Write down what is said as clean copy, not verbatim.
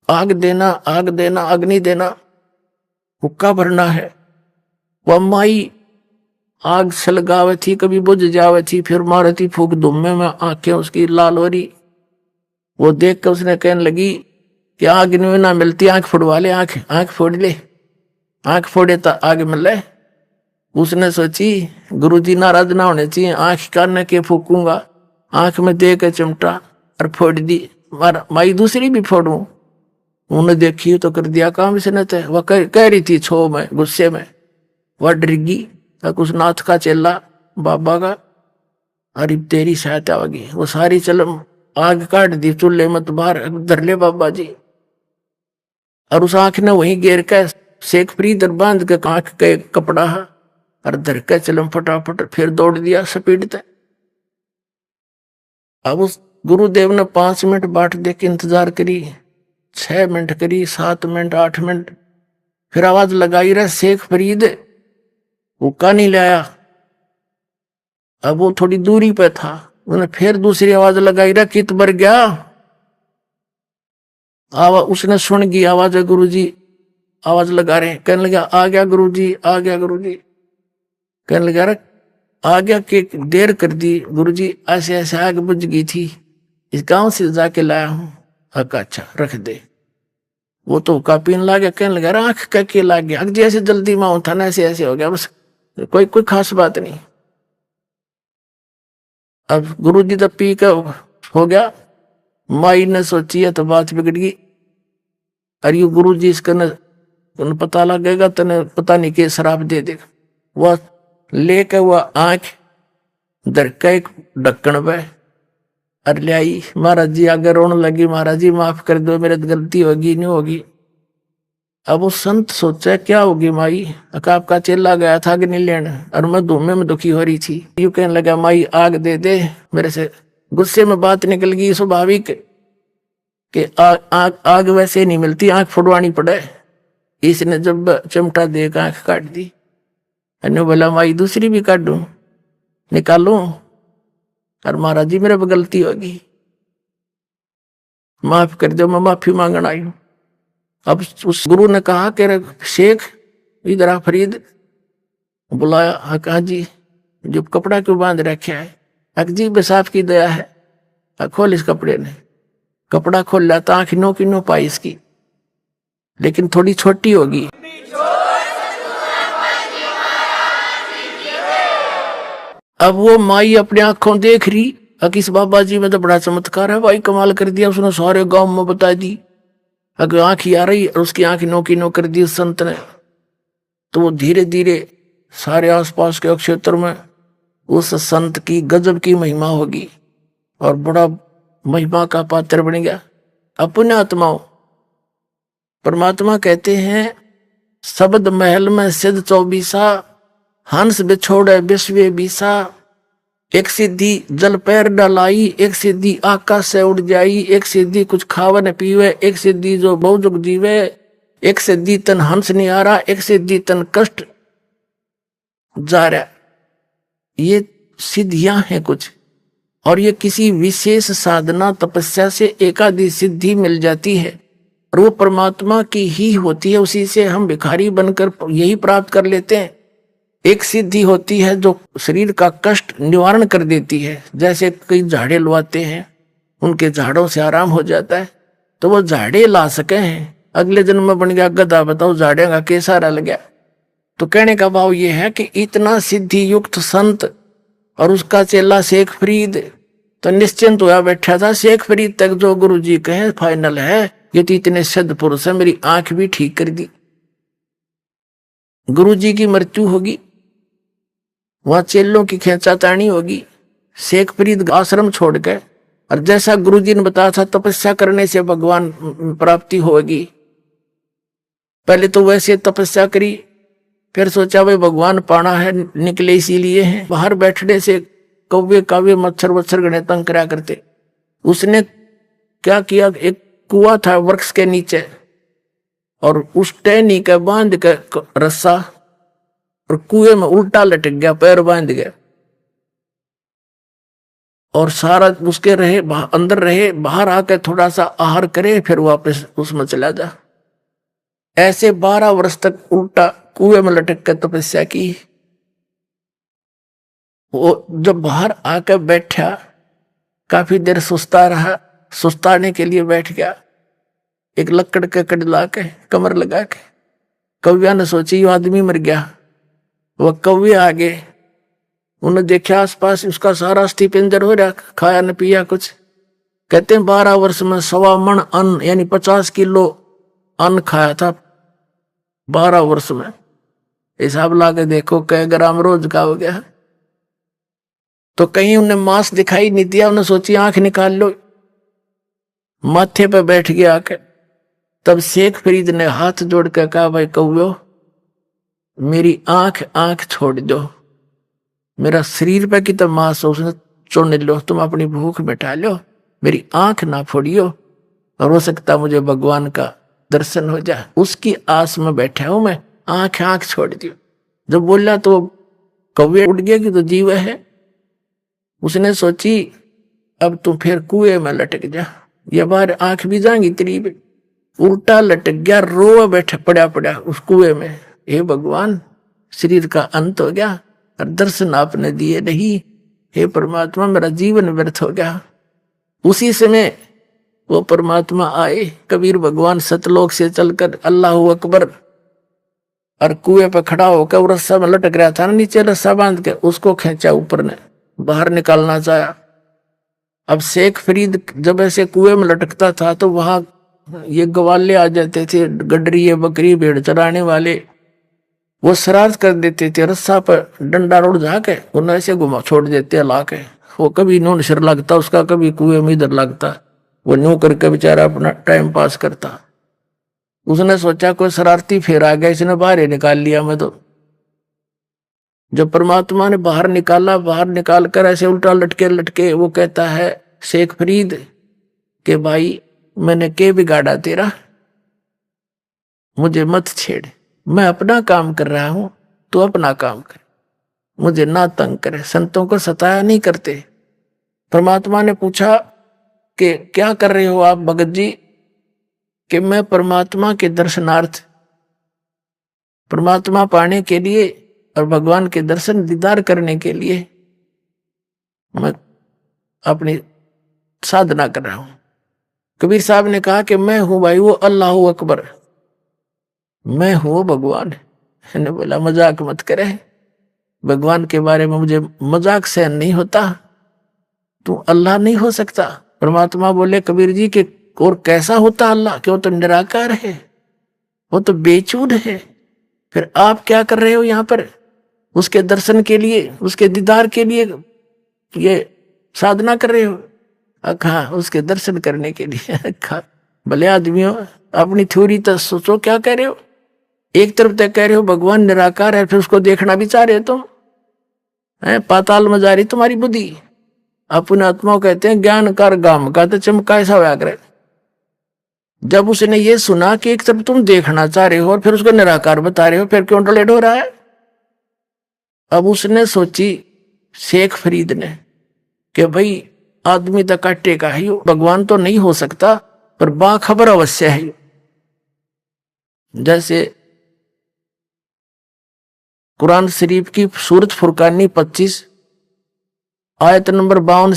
आग देना, आग देना, अग्नि देना, हुक्का भरना है। वह माई आग सलगावे थी, कभी बुझ जावे थी, फिर मारे थी फूक धुम्मे में, आंखें उसकी लाल हो रही। वो देख कर उसने कहने लगी कि आग इनमें ना मिलती, आंख फोड़वा ले, आंख आंख फोड़ ले, आंख फोड़े तो आग मिले। उसने सोची गुरुजी नाराज ना होने चाहिए, आंख कान के फूकूंगा, आंख में दे के चिमटा और फोड़ दी। माई दूसरी भी फोड़ू। उन्होंने देखी तो कर दिया काम इसने। तो वह कह रही थी छो में, गुस्से में, वह डरगी तक उस नाथ का चेला बाबा का, अरे तेरी सहायता होगी। वो सारी चलम आग काट दी चूल्हे में, तो बाहर धर ले बाबा जी। और उस आंख ने वहीं गिर के शेख फरीद बांध के आंख के कपड़ा और धर के चलम फटाफट फिर दौड़ दिया स्पीड तक। अब उस गुरुदेव ने 5 मिनट बाट देख के इंतजार करी, 6 मिनट करी, 7 मिनट, 8 मिनट, फिर आवाज लगाई रहा शेख फरीद, हुक्का नहीं लाया। अब वो थोड़ी दूरी पे था, उन्हें फिर दूसरी आवाज लगाई रहा, कित बर गया। उसने सुन गई आवाज है, गुरुजी आवाज लगा रहे हैं। कहने लगा आ गया गुरुजी, आ गया गुरुजी। कहने लगा रे आ गया कि देर कर दी गुरुजी, ऐसे ऐसे आग बुझ गई थी, इस गांव से जाके लाया हूं। अच्छा रख दे। वो तो हुक्का पीने लगा। कहने लगा आंख के लाग गया, जैसे जल्दी में होता ना ऐसे ऐसे हो गया, बस कोई कोई खास बात नहीं। अब गुरुजी तो पी के हो गया। माई ने सोची है तो बात बिगड़ गई। अरे यू गुरुजी इसका न पता लगेगा तो पता नहीं के शराब दे देगा। वह लेकर वह आंख धर का एक ढक्कन पे और ले आई। महाराज जी आगे रोने लगी, महाराज जी माफ कर दो, मेरे गलती होगी नहीं होगी। अब वो संत सोचा क्या होगी माई, आपका चेला गया था कि नहीं लेने, और मैं धूमे में दुखी हो रही थी। यू कहने लगा माई आग दे दे। मेरे से गुस्से में बात निकल गई, स्वाभाविक कि आग वैसे नहीं मिलती, आंख फुड़वानी पड़े। इसने जब चिमटा दे आंख काट दी। अन्य बोला माई दूसरी भी काट दूं, निकालूं। और महाराज जी मेरे गलती होगी, माफ कर दो, मैं माफी मांगन आई हूं। अब उस गुरु ने कहा कि शेख इधर आ फरीद। बुलाया, कहा जी जो कपड़ा क्यों बांध रखा है। जी बेसाफ की दया है। खोल इस कपड़े ने। कपड़ा खोल लाता, आंख नो की नो पाई इसकी, लेकिन थोड़ी छोटी होगी। अब वो माई अपने आंखों देख रही, इस बाबा जी में तो बड़ा चमत्कार है भाई, कमाल कर दिया उसने, सारे गांव में बता दी। अगर आंख ही आ रही और उसकी आंख नो की नो कर दी उस संत ने। तो वो धीरे धीरे सारे आसपास के क्षेत्र में उस संत की गजब की महिमा होगी और बड़ा महिमा का पात्र बन गया। अपने आत्माओं परमात्मा कहते हैं शब्द महल में सिद्ध 24, हंस बिछोड़े विश्व बीसा। एक सिद्धि जल पैर डलाई, एक सिद्धि आकाश से उड़ जाई, एक सिद्धि कुछ खावन पीवे, एक सिद्धि जो बहुजुग जीवे, एक सिद्धि तन हंस नहीं आ रहा, एक सिद्धि तन कष्ट जा रहा। ये सिद्धियां हैं कुछ, और ये किसी विशेष साधना तपस्या से एकादि सिद्धि मिल जाती है और वो परमात्मा की ही होती है। उसी से हम भिखारी बनकर यही प्राप्त कर लेते हैं। एक सिद्धि होती है जो शरीर का कष्ट निवारण कर देती है, जैसे कई झाड़े लुआते हैं, उनके झाड़ों से आराम हो जाता है। तो वो झाड़े ला सके हैं, अगले जन्म में बन गया गधा, बताओ झाड़े का कैसा रल गया। तो कहने का भाव ये है कि इतना सिद्धि युक्त संत और उसका चेला शेख फरीद तो निश्चिंत हुआ बैठा था। शेख फरीद तक जो गुरु जी कहे फाइनल है, ये तो इतने सिद्ध पुरुष है, मेरी आंख भी ठीक कर दी। गुरु जी की मृत्यु होगी, वहां चेलों की खेचातानी होगी। शेख फरीद आश्रम छोड़ के, और जैसा गुरु जी ने बताया था तपस्या करने से भगवान प्राप्ति होगी। पहले तो वैसे तपस्या करी, फिर सोचा भाई भगवान पाना है, निकले इसीलिए हैं। बाहर बैठने से कौवे कावे मच्छर वच्छर गणे तंग करा करते। उसने क्या किया, एक कुआं था वृक्ष के नीचे, और उस टहनी के बांध के रस्सा, और कुएं में उल्टा लटक गया, पैर बांध गया। और सारा उसके रहे अंदर रहे, बाहर आकर थोड़ा सा आहार करे, फिर वापस उसमें चला जा। ऐसे 12 वर्ष तक उल्टा कुएं में लटक कर तपस्या की। वो जब बाहर आकर बैठा, काफी देर सुस्ता रहा, सुस्ताने के लिए बैठ गया, एक लकड़ के कड़ ला के कमर लगा के। कौविया ने सोची ये आदमी मर गया। वह कौवे आ गए, उन्हें देखा आसपास उसका सारा अस्थि पिंजर हो रहा, खाया न पिया कुछ। कहते हैं 12 वर्ष में 1.25 मन अन्न यानी 50 किलो अन्न खाया था 12 वर्ष में। हिसाब ला के देखो कै ग्राम रोज का हो गया। तो कहीं उन्हें मांस दिखाई नहीं दिया, उन्हें सोची आंख निकाल लो, माथे पे बैठ गया आके। तब शेख फरीद ने हाथ जोड़ कर कहा, भाई कौवे मेरी आंख छोड़ दो, मेरा शरीर पे की तो मांस उसने चुन लो, तुम अपनी भूख मिटा लो, मेरी आंख ना फोड़ियो, और हो सकता मुझे भगवान का दर्शन हो जाए, उसकी आस में बैठा हूं मैं, आंख छोड़ दियो। जब बोला तो कौवे उठ गया कि तो जीव है। उसने सोची अब तू फिर कुएं में लटक जा, ये बार आंख भी जाएंगी तेरी। उल्टा लटक गया, रो बैठा पड़ा उस कुएं में। हे भगवान, शरीर का अंत हो गया और दर्शन आपने दिए नहीं, हे परमात्मा मेरा जीवन व्यर्थ हो गया। उसी समय वो परमात्मा आए, कबीर भगवान सतलोक से चलकर अल्लाह अकबर, और कुएं पर खड़ा होकर वो रस्सा में लटक रहा था ना, नीचे रस्सा बांध के उसको खींचा, ऊपर ने बाहर निकालना चाहा। अब शेख फरीद जब ऐसे कुएं में लटकता था तो वहां ये ग्वाले आ जाते थे, गडरी बकरी भेड़ चराने वाले, वो शरारत कर देते थे, रस्सा पर डंडा रोड जाके उन्हें ऐसे घुमा छोड़ देते ला के। वो कभी नून सिर लगता उसका, कभी कुएं में इधर लगता, वो न्यू करके बेचारा अपना टाइम पास करता। उसने सोचा कोई शरारती फेर आ गया, इसने बाहर ही निकाल लिया मैं तो। जब परमात्मा ने बाहर निकाला, बाहर निकाल कर ऐसे उल्टा लटके लटके वो कहता है शेख फरीद के भाई मैंने के बिगाड़ा तेरा, मुझे मत छेड़, मैं अपना काम कर रहा हूं, तू अपना काम कर, मुझे ना तंग करे। संतों को सताया नहीं करते। परमात्मा ने पूछा कि क्या कर रहे हो आप भगत जी? कि मैं परमात्मा के दर्शनार्थ, परमात्मा पाने के लिए और भगवान के दर्शन दीदार करने के लिए मैं अपनी साधना कर रहा हूं। कबीर साहब ने कहा कि मैं हूं भाई वो अल्लाह अकबर, मैं हूं भगवान। मैंने बोला मजाक मत करे, भगवान के बारे में मुझे मजाक सहन नहीं होता, तू अल्लाह नहीं हो सकता। परमात्मा बोले कबीर जी के और कैसा होता अल्लाह, कि वो तो निराकार है, वो तो बेचूद है, फिर आप क्या कर रहे हो यहाँ पर? उसके दर्शन के लिए, उसके दीदार के लिए ये साधना कर रहे हो? हाँ, उसके दर्शन करने के लिए। भले आदमियों, अपनी थ्योरी तो सोचो क्या कह रहे हो। एक तरफ तक कह रहे हो भगवान निराकार है, फिर उसको देखना भी चाह रहे हो तुम, पाताल में जा रही तुम्हारी बुद्धि। अपने आत्मा कहते हैं ज्ञान कर गाम का तो चमका ऐसा व्याग्र। जब उसने ये सुना कि एक तरफ तुम देखना चाह रहे हो और फिर उसको निराकार बता रहे हो, फिर क्यों टलेट हो रहा है? अब उसने सोची शेख फरीद ने कि भाई आदमी तो काटेगा ही, भगवान तो नहीं हो सकता पर बाखबर अवश्य है। जैसे कुरान शरीफ की सूरत फुरकानी 25 आयत नंबर 52